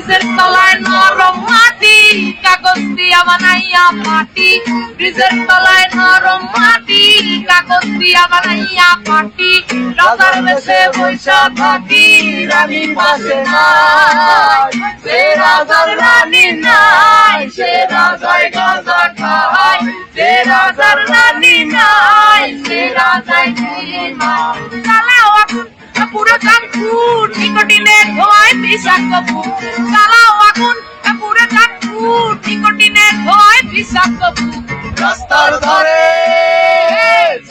ব্রিজের তলায় নরম মাটি, কাগজ দিয়া বানাইয়া পাটি। ব্রিজের তলায় নরম মাটি, কাগজ দিয়া বানাইয়া পাটি। রাজার বেশে বৈশা থাকি, রানী পাশে নাই। সে রাজার রানী নাই, সে রাজায় গাঁজা খায়। সে রাজার রানী নাই, সে রাজায় ঘুমায়। চালাও আগুন পুরো চাঁদপুর, নিকোটিনের ধোঁয়ায় বিষাক্ত বুক। চালাও আগুন পুরো চাঁদপুর, নিকোটিনের ধোঁয়ায় বিষাক্ত বুক। রাস্তার ধারে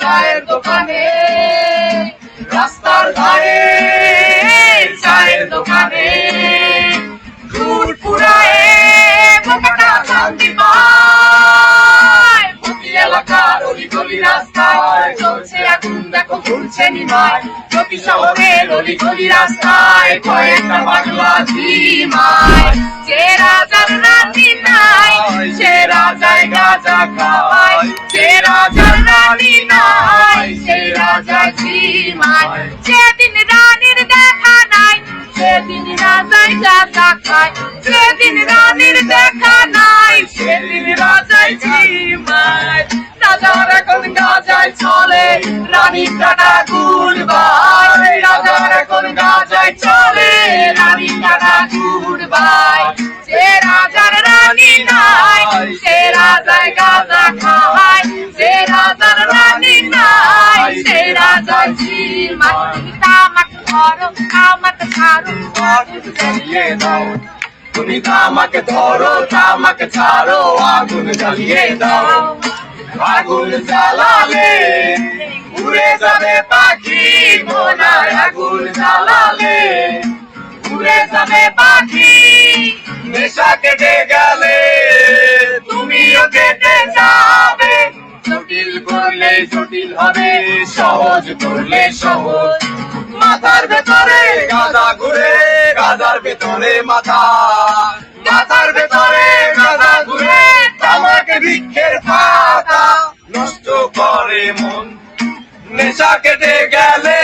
চায়ের দোকানে, রাস্তার ধারে চায়ের দোকানে ঘুর ফুরায় বোকাটা শান্তি পায়। প্রতি এলাকার অলিগলি রাস্তায় চলছে আগুন, দেখো ঘুরছে নিমায়। প্রতি শহরের অলিগলি রাস্তায় কয়েকটা পাগলা ঝিমায়। যে রাজার রানী নাই, সে রাজায় গাঁজা খায়। যে রাজার রানী নাই, সে রাজায় ঝিমায়। যেদিন রানীর দেখা নাই, সেদিন রাজায় গাঁজা খায়। যেদিন রানীর দেখা নাই, সেদিন রাজায় ঝিমায়। রাজার এখন গাঁজায় চলে, রানীর টাটা গুড়বাই। রাজার এখন গাঁজায় চলে, রানীর টাটা গুড়বাই। যে রাজার রানী নাই, সে রাজায় গাঁজা খায়। যে রাজার রানী নাই, সে রাজায় ঝিমায়। তুমি তামাক ধরো, আমাকে ছাড়ো, আগুন জ্বালিয়ে দাও। তুমি তামাকে ধরো, তামাকে ছাড়ো, আগুন জ্বালিয়ে দাও। আগুন জ্বালালে উড়ে যাবে পাখি কোনায়। আগুন জ্বালালে উড়ে যাবে পাখি। নেশা কেটে গেলে তুমিও কেটে যাবে। জটিল করলে জটিল হবে, সহজ করলে সহজ। মাথার ভেতরে গাঁজা ঘুরে, গাঁজার ভেতরে মাথা। মাথার ভেতরে গাঁজা ঘুরে, তামাকে বৃক্ষের পাতা। নষ্ট করে মন, নেশা কেটে গেলে